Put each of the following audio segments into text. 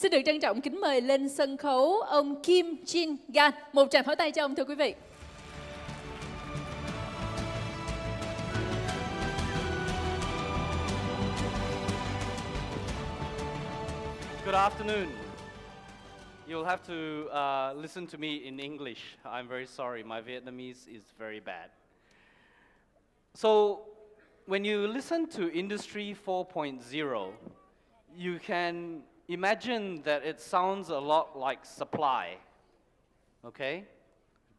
Xin được trân trọng kính mời lên sân khấu ông KimJin Gan. Một tràng pháo tay cho ông thưa quý vị. Good afternoon. You'll have to listen to me in English. I'm very sorry, my Vietnamese is very bad. So, when you listen to Industry 4.0, you can imagine that it sounds a lot like supply, okay?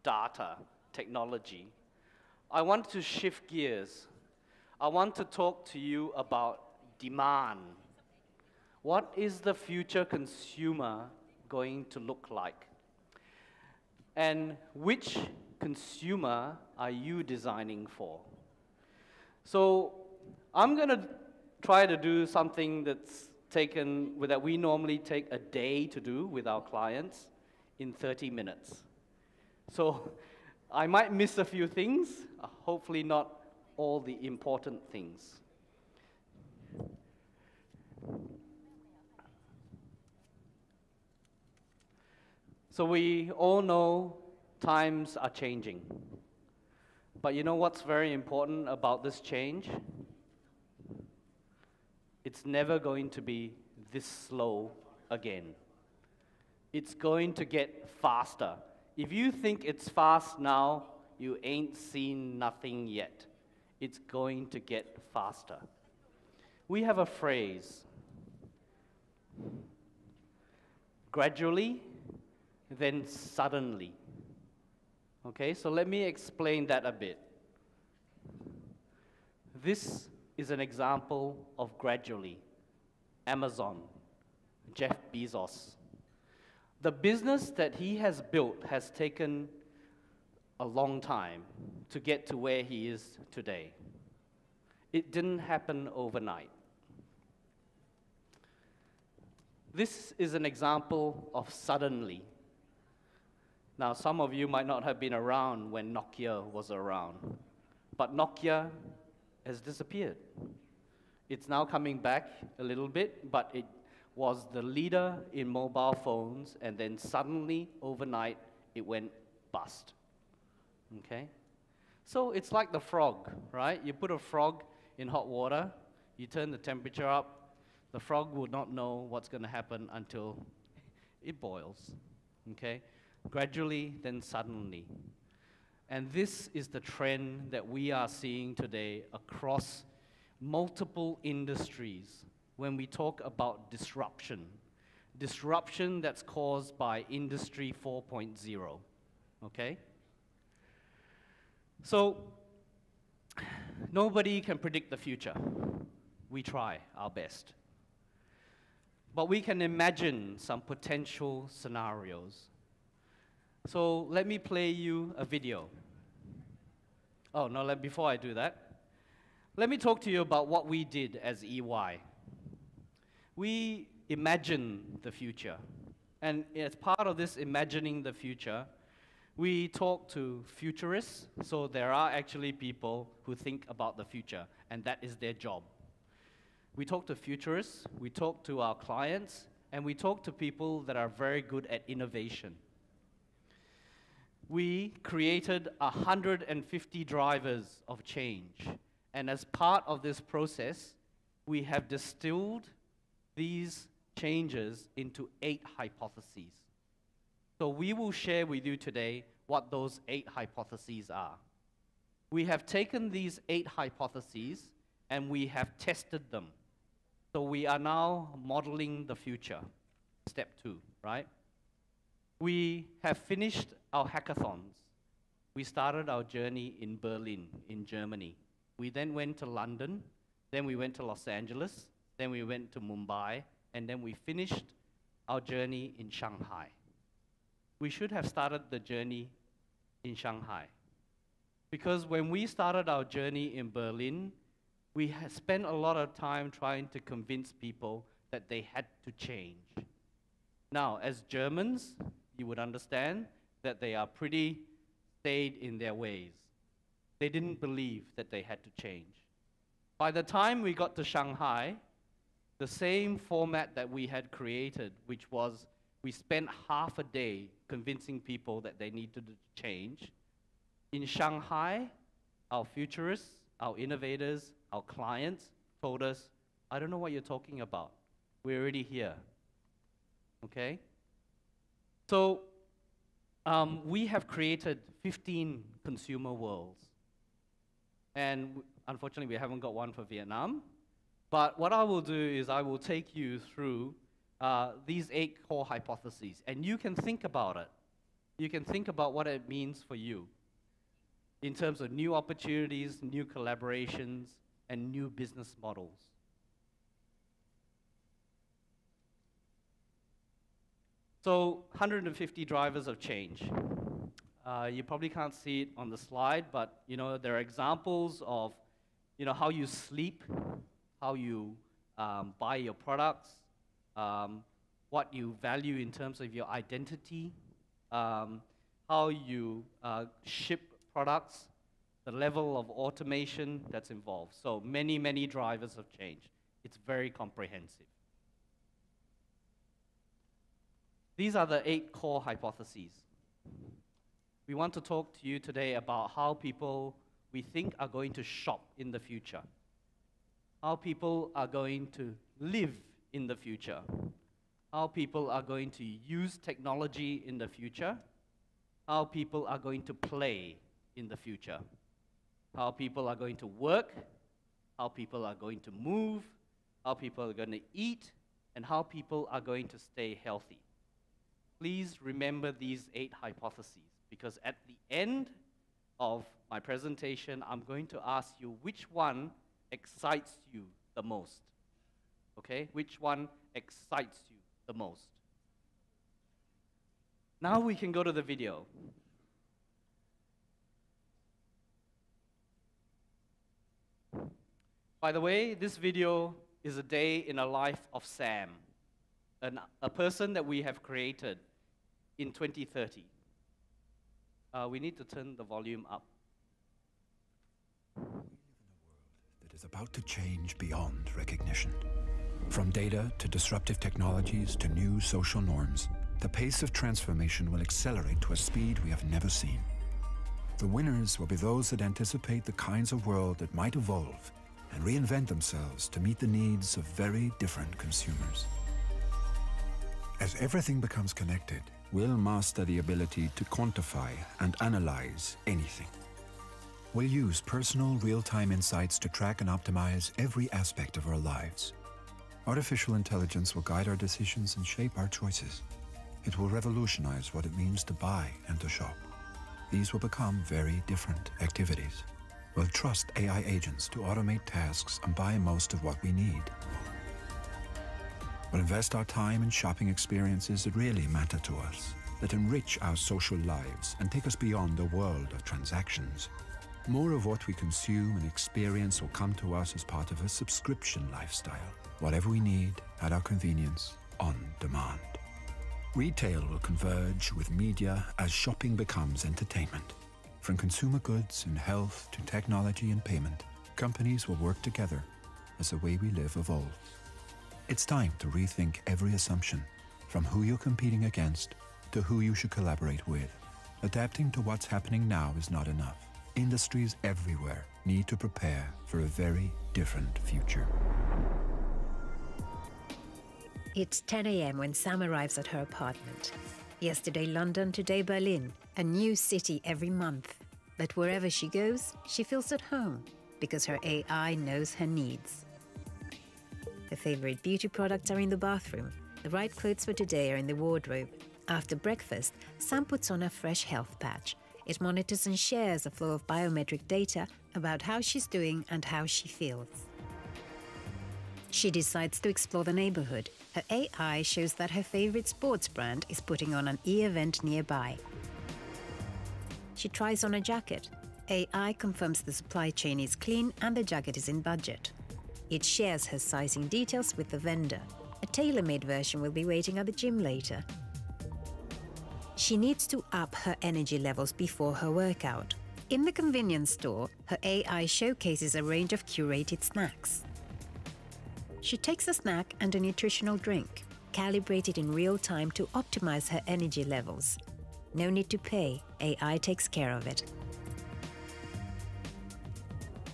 Data, technology. I want to shift gears. I want to talk to you about demand. What is the future consumer going to look like? And which consumer are you designing for? So I'm going to try to do something that we normally take a day to do with our clients in 30 minutes. So I might miss a few things, hopefully not all the important things. So we all know times are changing. But you know what's very important about this change? It's never going to be this slow again. It's going to get faster. If you think it's fast now, you ain't seen nothing yet. It's going to get faster. We have a phrase, gradually, then suddenly. Okay, so let me explain that a bit. This is an example of gradually. Amazon, Jeff Bezos. The business that he has built has taken a long time to get to where he is today. It didn't happen overnight. This is an example of suddenly. Now, some of you might not have been around when Nokia was around, but Nokia has disappeared. It's now coming back a little bit, but it was the leader in mobile phones, and then suddenly, overnight, it went bust. Okay? So it's like the frog, right? You put a frog in hot water, you turn the temperature up, the frog will not know what's going to happen until it boils. Okay? Gradually, then suddenly. And this is the trend that we are seeing today across multiple industries when we talk about disruption. Disruption that's caused by Industry 4.0, okay? So, nobody can predict the future. We try our best. But we can imagine some potential scenarios. So let me play you a video. Oh, no, before I do that, let me talk to you about what we did as EY. We imagined the future. And as part of this imagining the future, we talked to futurists. So there are actually people who think about the future, and that is their job. We talked to futurists, we talked to our clients, and we talked to people that are very good at innovation. We created 150 drivers of change. And as part of this process, we have distilled these changes into 8 hypotheses. So we will share with you today what those 8 hypotheses are. We have taken these 8 hypotheses and we have tested them. So we are now modeling the future. Step 2, right? We have finished our hackathons. We started our journey in Berlin, in Germany. We then went to London, then we went to Los Angeles, then we went to Mumbai, and then we finished our journey in Shanghai. We should have started the journey in Shanghai. Because when we started our journey in Berlin, we had spent a lot of time trying to convince people that they had to change. Now, as Germans, you would understand that they are pretty stayed in their ways. They didn't believe that they had to change. By the time we got to Shanghai, the same format that we had created, which was we spent half a day convincing people that they needed to change. In Shanghai, our futurists, our innovators, our clients told us, I don't know what you're talking about. We're already here. Okay? So we have created 15 consumer worlds. And unfortunately, we haven't got one for Vietnam. But what I will do is I will take you through these 8 core hypotheses. And you can think about it. You can think about what it means for you in terms of new opportunities, new collaborations, and new business models. So 150 drivers of change. You probably can't see it on the slide, but there are examples of how you sleep, how you buy your products, what you value in terms of your identity, how you ship products, the level of automation that's involved. So many, many drivers of change. It's very comprehensive. These are the 8 core hypotheses. We want to talk to you today about how people we think are going to shop in the future, how people are going to live in the future, how people are going to use technology in the future, how people are going to play in the future, how people are going to work, how people are going to move, how people are going to eat, and how people are going to stay healthy. Please remember these 8 hypotheses, because at the end of my presentation, I'm going to ask you which one excites you the most. Okay? Which one excites you the most? Now we can go to the video. By the way, this video is a day in a life of Sam, a person that we have created in 2030. We need to turn the volume up. We live in a world that is about to change beyond recognition. From data to disruptive technologies to new social norms, the pace of transformation will accelerate to a speed we have never seen. The winners will be those that anticipate the kinds of world that might evolve and reinvent themselves to meet the needs of very different consumers. As everything becomes connected, we'll master the ability to quantify and analyze anything. We'll use personal, real-time insights to track and optimize every aspect of our lives. Artificial intelligence will guide our decisions and shape our choices. It will revolutionize what it means to buy and to shop. These will become very different activities. We'll trust AI agents to automate tasks and buy most of what we need. We'll invest our time in shopping experiences that really matter to us, that enrich our social lives and take us beyond the world of transactions. More of what we consume and experience will come to us as part of a subscription lifestyle. Whatever we need, at our convenience, on demand. Retail will converge with media as shopping becomes entertainment. From consumer goods and health to technology and payment, companies will work together as the way we live evolves. It's time to rethink every assumption, from who you're competing against to who you should collaborate with. Adapting to what's happening now is not enough. Industries everywhere need to prepare for a very different future. It's 10 a.m. when Sam arrives at her apartment. Yesterday London, today Berlin, a new city every month. But wherever she goes, she feels at home because her AI knows her needs. Her favorite beauty products are in the bathroom. The right clothes for today are in the wardrobe. After breakfast, Sam puts on a fresh health patch. It monitors and shares a flow of biometric data about how she's doing and how she feels. She decides to explore the neighborhood. Her AI shows that her favorite sports brand is putting on an e-event nearby. She tries on a jacket. AI confirms the supply chain is clean and the jacket is in budget. It shares her sizing details with the vendor. A tailor-made version will be waiting at the gym later. She needs to up her energy levels before her workout. In the convenience store, her AI showcases a range of curated snacks. She takes a snack and a nutritional drink, calibrated in real time to optimize her energy levels. No need to pay, AI takes care of it.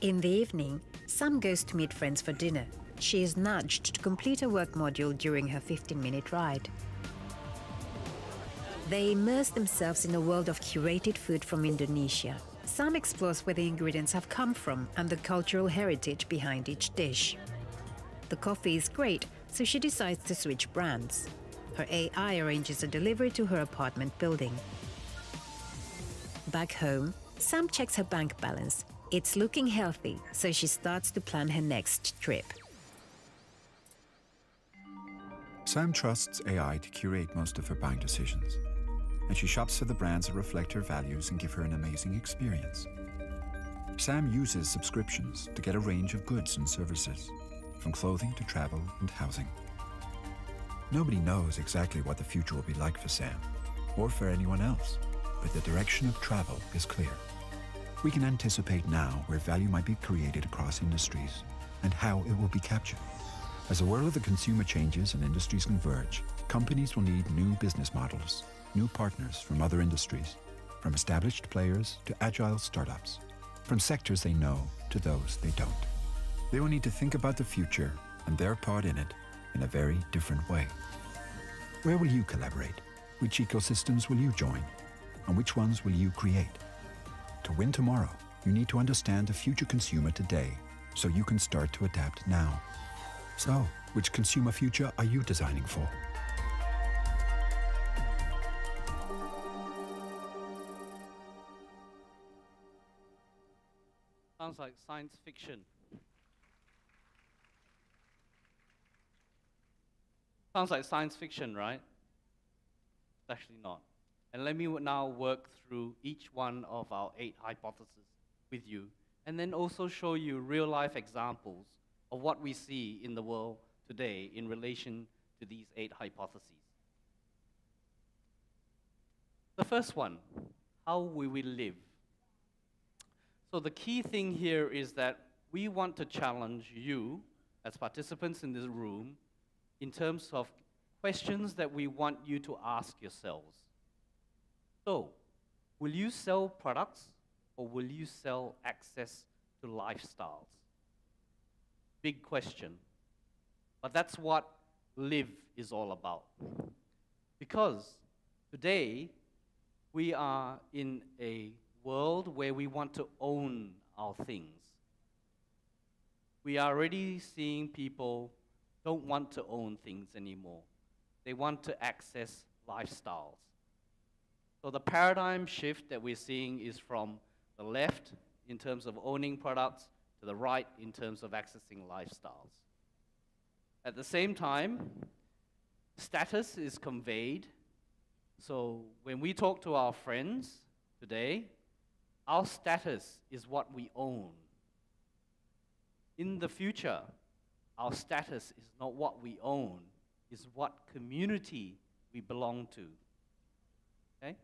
In the evening, Sam goes to meet friends for dinner. She is nudged to complete a work module during her 15-minute ride. They immerse themselves in a world of curated food from Indonesia. Sam explores where the ingredients have come from and the cultural heritage behind each dish. The coffee is great, so she decides to switch brands. Her AI arranges a delivery to her apartment building. Back home, Sam checks her bank balance. It's looking healthy, so she starts to plan her next trip. Sam trusts AI to curate most of her buying decisions, and she shops for the brands that reflect her values and give her an amazing experience. Sam uses subscriptions to get a range of goods and services, from clothing to travel and housing. Nobody knows exactly what the future will be like for Sam, or for anyone else, but the direction of travel is clear. We can anticipate now where value might be created across industries and how it will be captured. As the world of the consumer changes and industries converge, companies will need new business models, new partners from other industries, from established players to agile startups, from sectors they know to those they don't. They will need to think about the future and their part in it in a very different way. Where will you collaborate? Which ecosystems will you join? And which ones will you create? To win tomorrow, you need to understand the future consumer today so you can start to adapt now. So, which consumer future are you designing for? Sounds like science fiction. Sounds like science fiction, right? It's actually not. And let me now work through each one of our 8 hypotheses with you, and then also show you real-life examples of what we see in the world today in relation to these 8 hypotheses. The first one, how will we live? So the key thing here is that we want to challenge you as participants in this room in terms of questions that we want you to ask yourselves. So, will you sell products or will you sell access to lifestyles? Big question. But that's what live is all about. Because today, we are in a world where we want to own our things. We are already seeing people don't want to own things anymore. They want to access lifestyles. So the paradigm shift that we're seeing is from the left in terms of owning products to the right in terms of accessing lifestyles. At the same time, status is conveyed. So when we talk to our friends today, our status is what we own. In the future, our status is not what we own, is what community we belong to. Okay?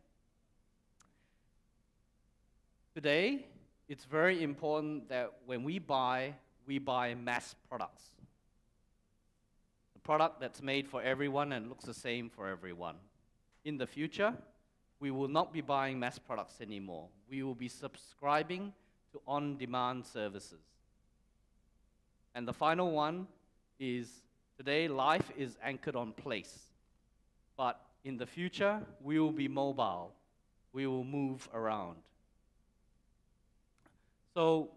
Today, it's very important that when we buy mass products. A product that's made for everyone and looks the same for everyone. In the future, we will not be buying mass products anymore. We will be subscribing to on-demand services. And the final one is, today life is anchored on place. But in the future, we will be mobile. We will move around. So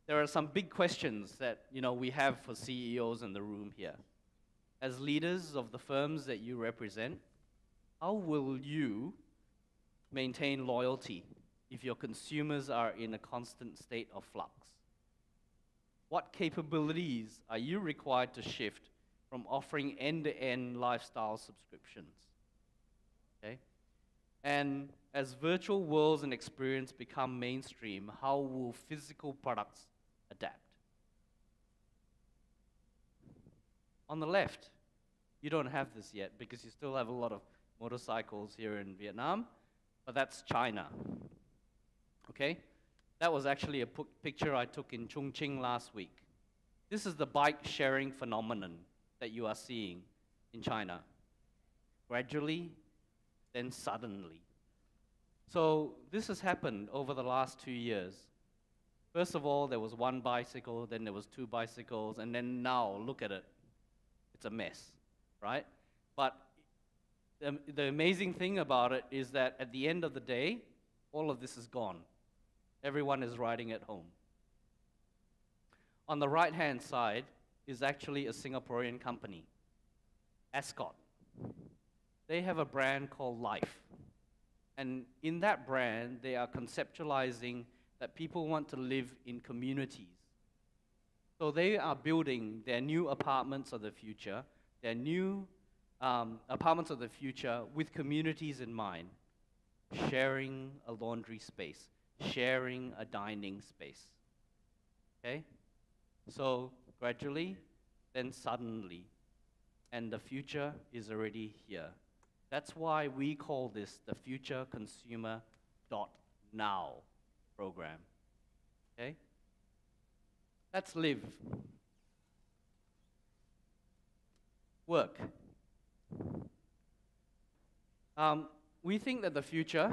there are some big questions that we have for CEOs in the room here. As leaders of the firms that you represent, how will you maintain loyalty if your consumers are in a constant state of flux? What capabilities are you required to shift from offering end-to-end lifestyle subscriptions? Okay? And as virtual worlds and experience become mainstream, how will physical products adapt? On the left, you don't have this yet because you still have a lot of motorcycles here in Vietnam, but that's China. Okay? That was actually a picture I took in Chongqing last week. This is the bike sharing phenomenon that you are seeing in China. Gradually, then suddenly. So this has happened over the last 2 years. First of all, there was one bicycle, then there was two bicycles, and then now, look at it. It's a mess, right? But the amazing thing about it is that at the end of the day, all of this is gone. Everyone is riding at home. On the right-hand side is actually a Singaporean company, Ascot. They have a brand called Life. And in that brand, they are conceptualizing that people want to live in communities. So they are building their new apartments of the future, their new apartments of the future with communities in mind, sharing a laundry space, sharing a dining space. Okay? So gradually, then suddenly, and the future is already here. That's why we call this the Future Consumer Now program. Okay? Let's live. Work. We think that the future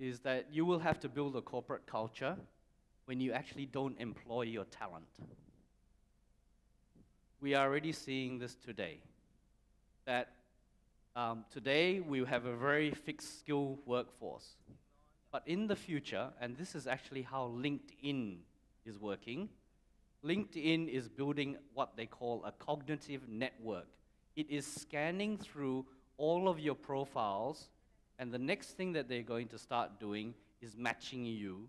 is that you will have to build a corporate culture when you actually don't employ your talent. We are already seeing this today. That today we have a very fixed skill workforce. But in the future, and this is actually how LinkedIn is working, LinkedIn is building what they call a cognitive network. It is scanning through all of your profiles, and the next thing that they're going to start doing is matching you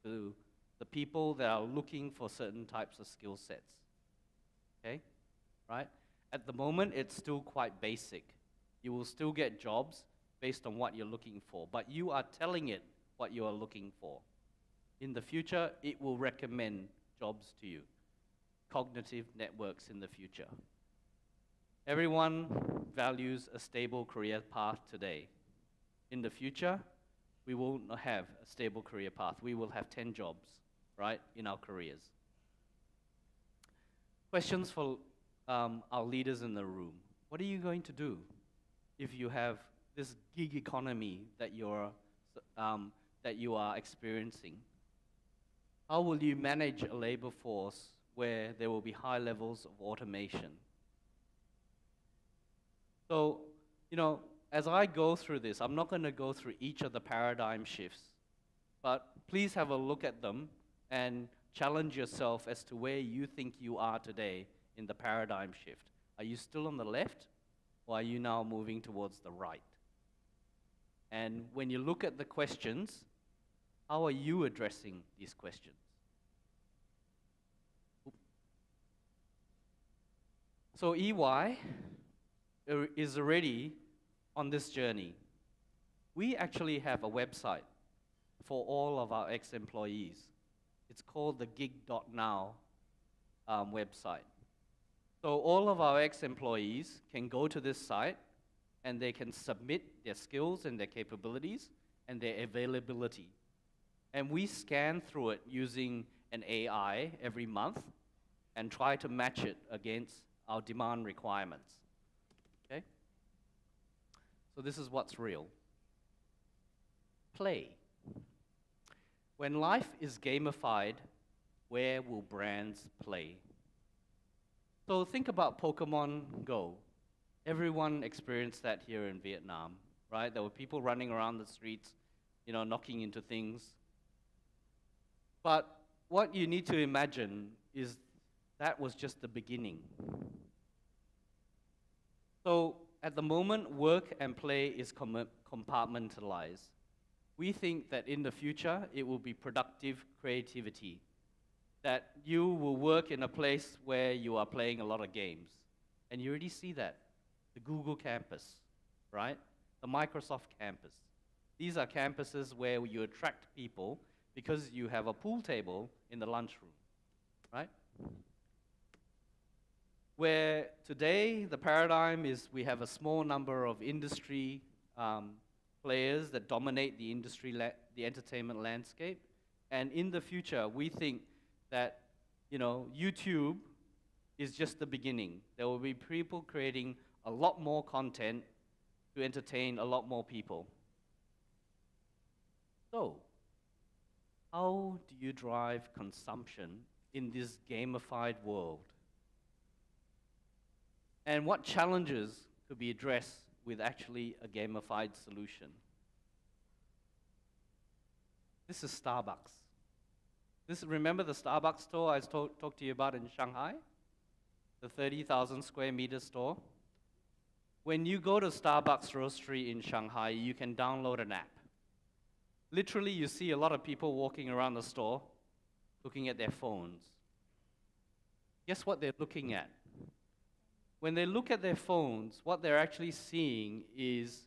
to the people that are looking for certain types of skill sets. Okay? Right? At the moment, it's still quite basic. You will still get jobs based on what you're looking for, but you are telling it what you are looking for. In the future, it will recommend jobs to you. Cognitive networks in the future. Everyone values a stable career path today. In the future, we will not have a stable career path. We will have 10 jobs, right, in our careers. Questions for our leaders in the room. What are you going to do if you have this gig economy that you are experiencing? How will you manage a labor force where there will be high levels of automation? So, you know, as I go through this, I'm not going to go through each of the paradigm shifts, but please have a look at them and challenge yourself as to where you think you are today in the paradigm shift. Are you still on the left, or are you now moving towards the right? And when you look at the questions, how are you addressing these questions? So EY is already on this journey. We actually have a website for all of our ex-employees. It's called the gig.now website. So all of our ex-employees can go to this site and they can submit their skills and their capabilities and their availability. And we scan through it using an AI every month and try to match it against our demand requirements. Okay? So this is what's real. Play. When life is gamified, where will brands play? So think about Pokemon Go. Everyone experienced that here in Vietnam, right? There were people running around the streets, you know, knocking into things. But what you need to imagine is that was just the beginning. So at the moment, work and play is compartmentalized. We think that in the future, it will be productive creativity, that you will work in a place where you are playing a lot of games. And you already see that. The Google campus, right? The Microsoft campus. These are campuses where you attract people because you have a pool table in the lunchroom, right? Where today the paradigm is we have a small number of industry players that dominate the industry, the entertainment landscape. And in the future, we think that, you know, YouTube is just the beginning. There will be people creating a lot more content to entertain a lot more people. So, how do you drive consumption in this gamified world? And what challenges could be addressed with actually a gamified solution? This is Starbucks. Remember the Starbucks store I talked to you about in Shanghai? The 30,000 square meter store? When you go to Starbucks Roastery in Shanghai, you can download an app. Literally, you see a lot of people walking around the store looking at their phones. Guess what they're looking at? When they look at their phones, what they're actually seeing is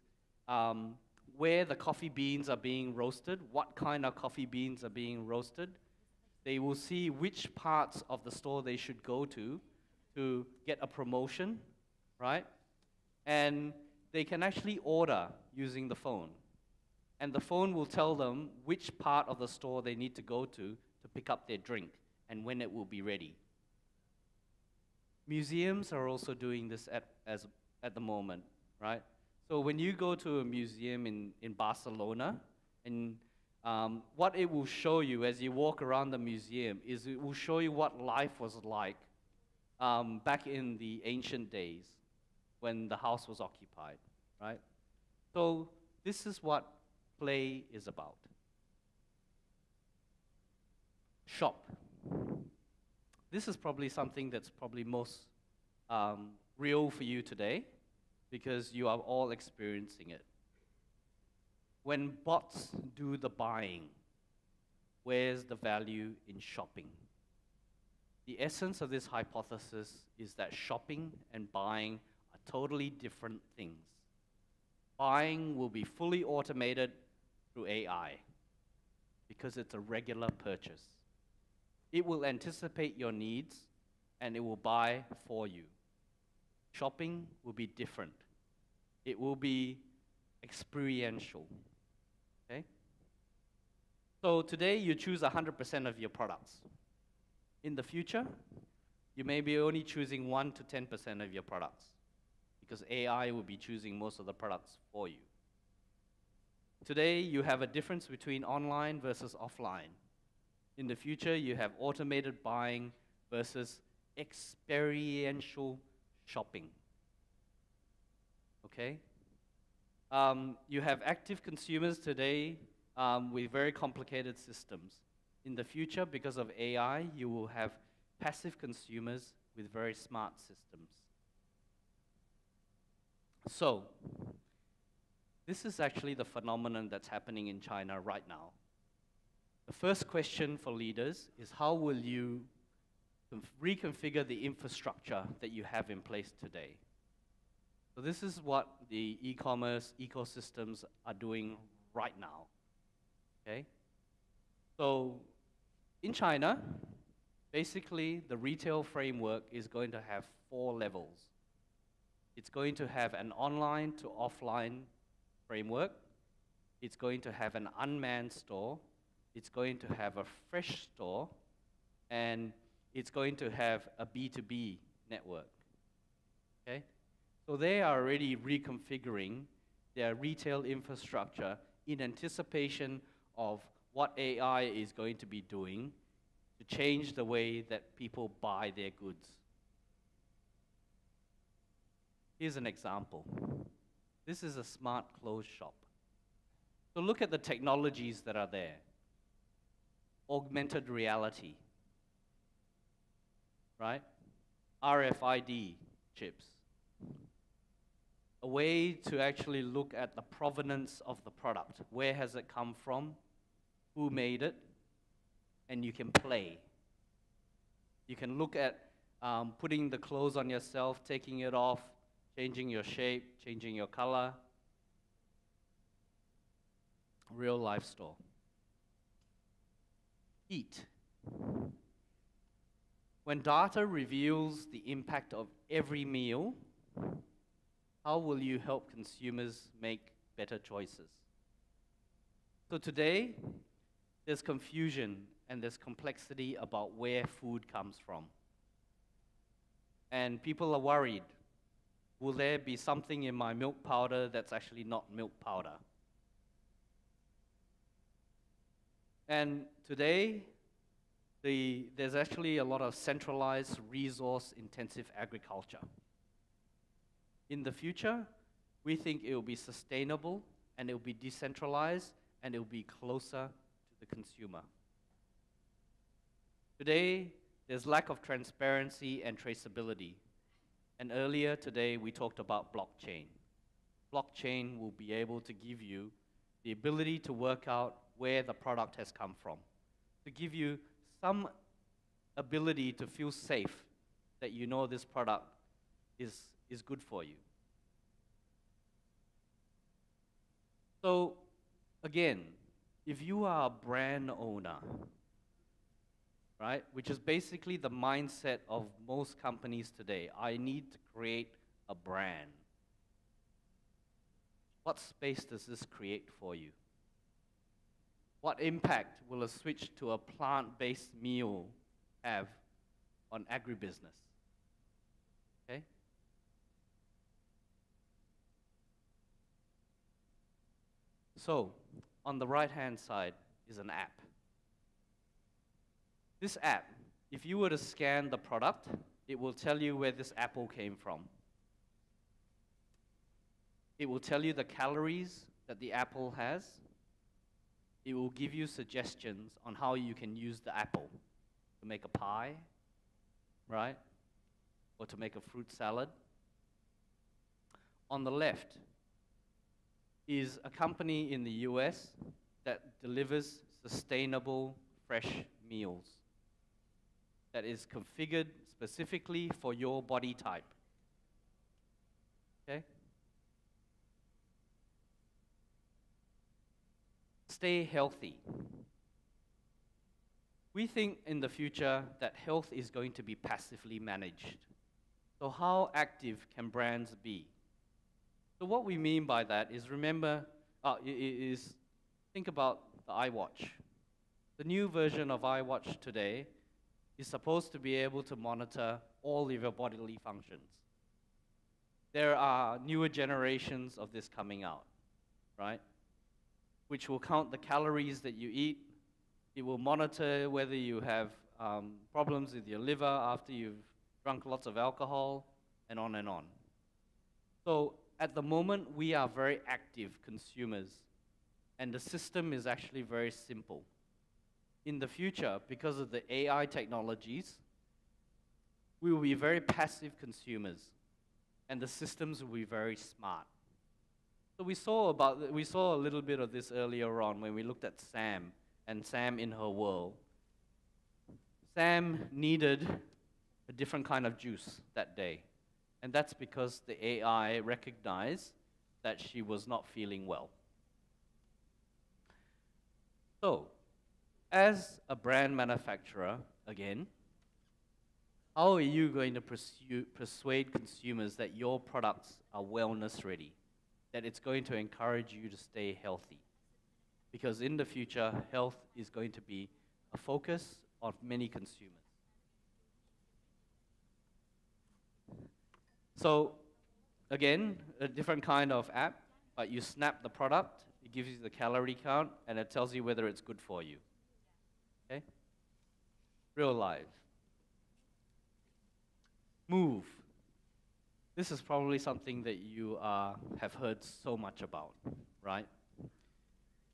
where the coffee beans are being roasted, what kind of coffee beans are being roasted. They will see which parts of the store they should go to get a promotion, right? And they can actually order using the phone. And the phone will tell them which part of the store they need to go to pick up their drink and when it will be ready. Museums are also doing this at the moment, right? So when you go to a museum in Barcelona, and what it will show you as you walk around the museum is it will show you what life was like back in the ancient days when the house was occupied, right? So this is what play is about. Shop. This is probably something that's probably most real for you today because you are all experiencing it. When bots do the buying, where's the value in shopping? The essence of this hypothesis is that shopping and buying are totally different things. Buying will be fully automated through AI because it's a regular purchase. It will anticipate your needs and it will buy for you. Shopping will be different. It will be experiential. Okay? So today you choose 100% of your products. In the future, you may be only choosing 1 to 10% of your products because AI will be choosing most of the products for you. Today, you have a difference between online versus offline. In the future, you have automated buying versus experiential shopping. Okay? You have active consumers today with very complicated systems. In the future, because of AI, you will have passive consumers with very smart systems. So, this is actually the phenomenon that's happening in China right now. The first question for leaders is how will you reconfigure the infrastructure that you have in place today? So this is what the e-commerce ecosystems are doing right now. Okay? So in China, basically the retail framework is going to have 4 levels. It's going to have an online to offline framework. It's going to have an unmanned store. It's going to have a fresh store. And it's going to have a B2B network. Okay? So they are already reconfiguring their retail infrastructure in anticipation of what AI is going to be doing to change the way that people buy their goods. Here's an example. This is a smart clothes shop. So look at the technologies that are there. Augmented reality, right? RFID chips. A way to actually look at the provenance of the product. Where has it come from? Who made it? And you can play. You can look at putting the clothes on yourself, taking it off, changing your shape, changing your color. Real life store. Eat. When data reveals the impact of every meal, how will you help consumers make better choices? So today, there's confusion and there's complexity about where food comes from. And people are worried. Will there be something in my milk powder that's actually not milk powder? And today, there's actually a lot of centralized, resource-intensive agriculture. In the future, we think it will be sustainable, and it will be decentralized, and it will be closer to the consumer. Today, there's lack of transparency and traceability. And earlier today, we talked about blockchain. Blockchain will be able to give you the ability to work out where the product has come from, to give you some ability to feel safe that you know this product is good for you. So, again, if you are a brand owner, right, which is basically the mindset of most companies today, I need to create a brand. What space does this create for you? What impact will a switch to a plant-based meal have on agribusiness? Okay? So, on the right-hand side is an app. This app, if you were to scan the product, it will tell you where this apple came from. It will tell you the calories that the apple has. It will give you suggestions on how you can use the apple to make a pie, right? Or to make a fruit salad. On the left is a company in the US that delivers sustainable, fresh meals that is configured specifically for your body type. Okay? Stay healthy. We think in the future that health is going to be passively managed. So how active can brands be? So what we mean by that is, think about the iWatch. The new version of iWatch today is supposed to be able to monitor all of your bodily functions. There are newer generations of this coming out, right? Which will count the calories that you eat. It will monitor whether you have problems with your liver after you've drunk lots of alcohol, and on and on. So at the moment, we are very active consumers, and the system is actually very simple. In the future, because of the AI technologies, we will be very passive consumers, and the systems will be very smart. So we saw a little bit of this earlier on when we looked at Sam and Sam in her world. Sam needed a different kind of juice that day, and that's because the AI recognized that she was not feeling well. So, as a brand manufacturer, again, how are you going to persuade consumers that your products are wellness ready? That it's going to encourage you to stay healthy? Because in the future, health is going to be a focus of many consumers. So, again, a different kind of app, but you snap the product, it gives you the calorie count, and it tells you whether it's good for you. Okay? Real life. Move. This is probably something that you have heard so much about, right?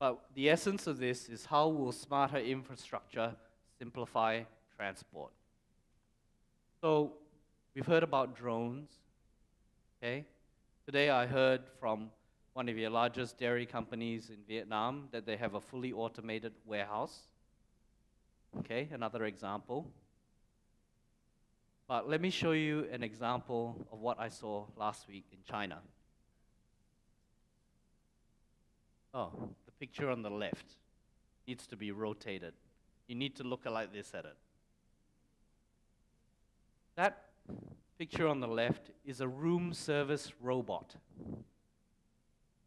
But the essence of this is how will smarter infrastructure simplify transport? So we've heard about drones, okay? Today I heard from one of your largest dairy companies in Vietnam that they have a fully automated warehouse. Okay, another example. But let me show you an example of what I saw last week in China. Oh, the picture on the left needs to be rotated. You need to look like this at it. That picture on the left is a room service robot.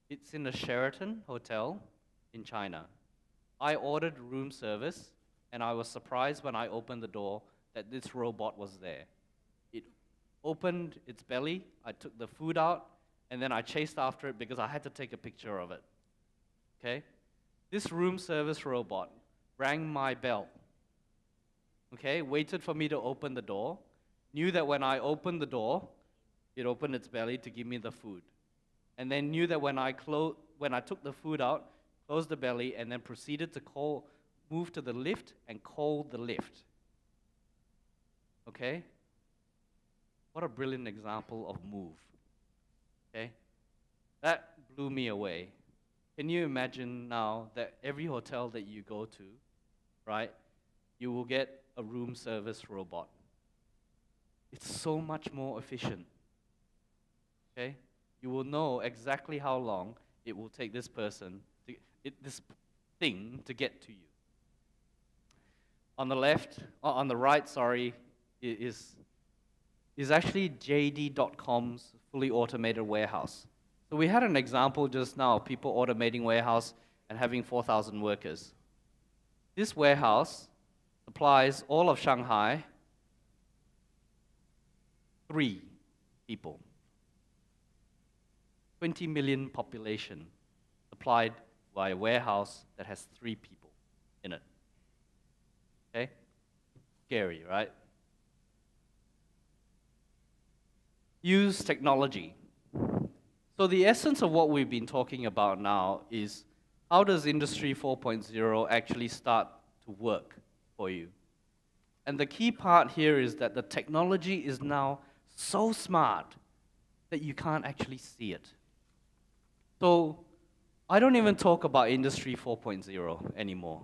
It's in a Sheraton hotel in China. I ordered room service, and I was surprised when I opened the door that this robot was there. opened its belly, I took the food out, and then I chased after it because I had to take a picture of it. Okay? This room service robot rang my bell. Okay? Waited for me to open the door, knew that when I opened the door, it opened its belly to give me the food. And then knew that when I took the food out, closed the belly, and then proceeded to move to the lift and call the lift. Okay? What a brilliant example of move. Okay? That blew me away. Can you imagine now that every hotel that you go to, right, you will get a room service robot. It's so much more efficient. Okay? You will know exactly how long it will take this thing to get to you. On the left, or on the right, sorry, is actually JD.com's fully automated warehouse. So we had an example just now of people automating warehouse and having 4,000 workers. This warehouse supplies all of Shanghai 3 people. 20 million population supplied by a warehouse that has 3 people in it. Okay? Scary, right? Use technology. So the essence of what we've been talking about now is how does Industry 4.0 actually start to work for you? And the key part here is that the technology is now so smart that you can't actually see it. So I don't even talk about Industry 4.0 anymore,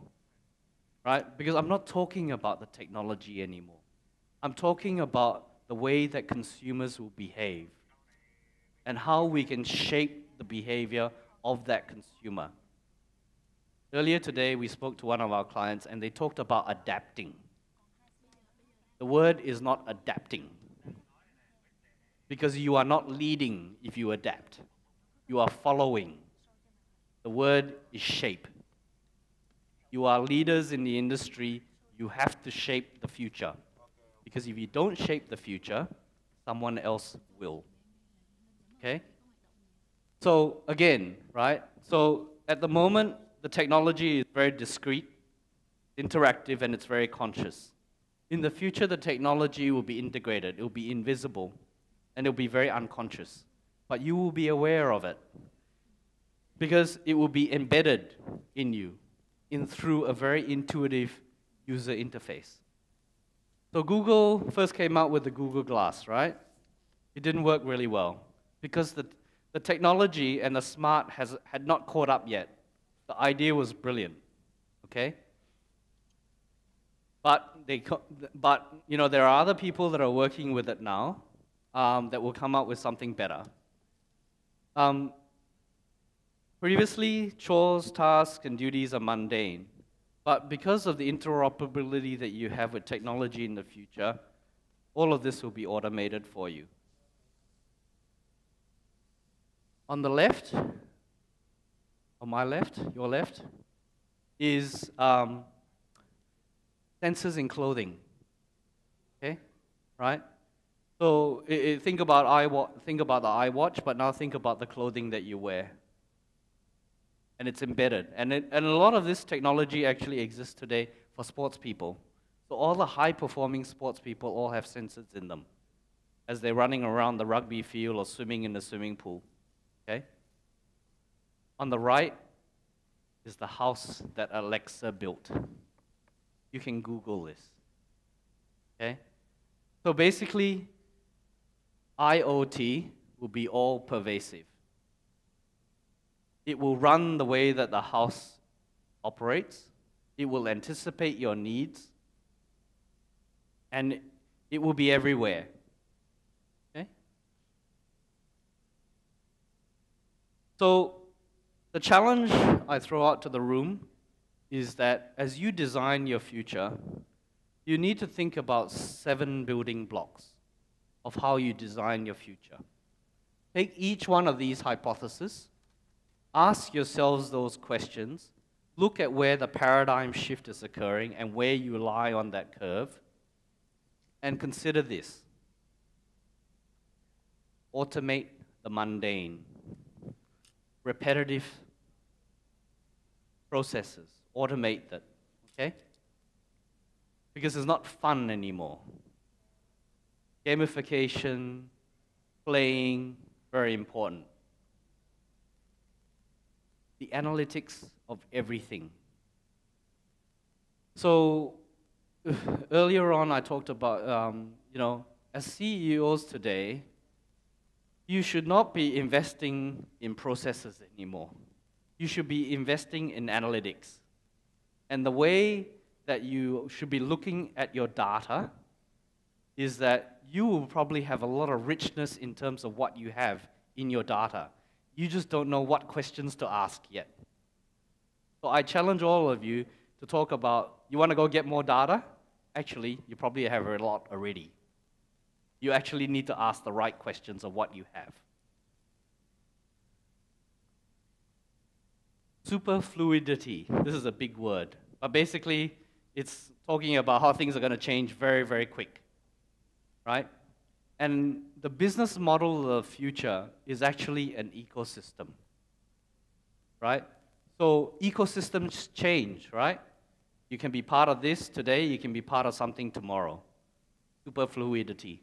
right? Because I'm not talking about the technology anymore. I'm talking about the way that consumers will behave and how we can shape the behavior of that consumer. Earlier today, we spoke to one of our clients and they talked about adapting. The word is not adapting, because you are not leading if you adapt. You are following. The word is shape. You are leaders in the industry. You have to shape the future. Because if you don't shape the future, someone else will. Okay? So again, right? So at the moment, the technology is very discrete, interactive, and it's very conscious. In the future, the technology will be integrated. It will be invisible, and it will be very unconscious. But you will be aware of it because it will be embedded in you through a very intuitive user interface. So Google first came out with the Google Glass, right? It didn't work really well because the technology and the smart had not caught up yet. The idea was brilliant, okay? But you know, there are other people that are working with it now that will come up with something better. Previously, chores, tasks, and duties are mundane. But because of the interoperability that you have with technology in the future, all of this will be automated for you. On the left, on my left, your left, is sensors in clothing. Okay, right? So think about the iWatch, but now think about the clothing that you wear. And it's embedded. And a lot of this technology actually exists today for sports people. So all the high-performing sports people all have sensors in them as they're running around the rugby field or swimming in the swimming pool. Okay? On the right is the house that Alexa built. You can Google this. Okay? So basically, IoT will be all pervasive. It will run the way that the house operates. It will anticipate your needs. And it will be everywhere. Okay? So the challenge I throw out to the room is that as you design your future, you need to think about 7 building blocks of how you design your future. Take each one of these hypotheses, ask yourselves those questions, look at where the paradigm shift is occurring and where you lie on that curve, and consider this. automate the mundane, repetitive processes. Automate that, okay? Because it's not fun anymore. Gamification, playing, very important. The analytics of everything. So earlier on, I talked about, as CEOs today, you should not be investing in processes anymore. You should be investing in analytics. And the way that you should be looking at your data is that you will probably have a lot of richness in terms of what you have in your data. You just don't know what questions to ask yet. So I challenge all of you to talk about, you want to go get more data? Actually, you probably have a lot already. You actually need to ask the right questions of what you have. Superfluidity. This is a big word. But basically, it's talking about how things are going to change very, very quick. Right? And the business model of the future is actually an ecosystem. Right? So ecosystems change, right? You can be part of this today, you can be part of something tomorrow. Superfluidity.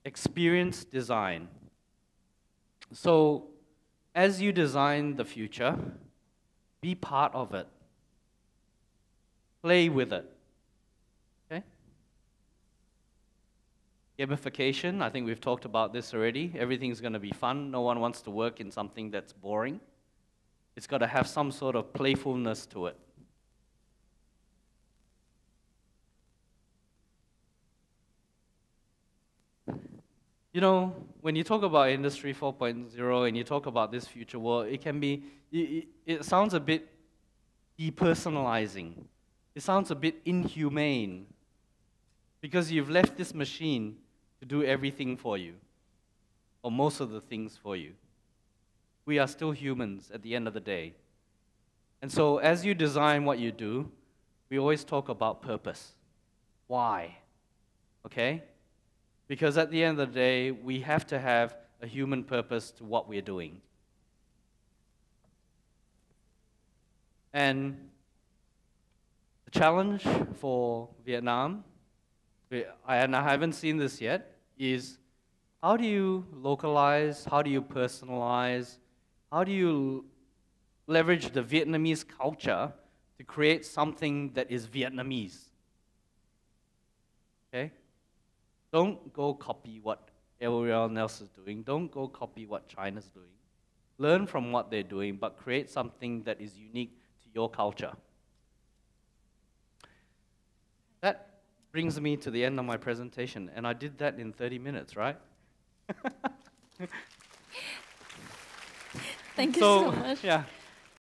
Experience design. So as you design the future, be part of it. Play with it. Okay? Gamification, I think we've talked about this already. Everything's going to be fun. No one wants to work in something that's boring. It's got to have some sort of playfulness to it. You know, when you talk about Industry 4.0 and you talk about this future world, it can be, it sounds a bit depersonalizing. It sounds a bit inhumane because you've left this machine to do everything for you, or most of the things for you. We are still humans at the end of the day. And so as you design what you do, we always talk about purpose. Why? Okay? Because at the end of the day, we have to have a human purpose to what we're doing. And the challenge for Vietnam, and I haven't seen this yet, is how do you localize, how do you personalize, how do you leverage the Vietnamese culture to create something that is Vietnamese? Okay? Don't go copy what everyone else is doing. Don't go copy what China's doing. Learn from what they're doing, but create something that is unique to your culture. That brings me to the end of my presentation, and I did that in 30 minutes, right? Thank you so much. Yeah.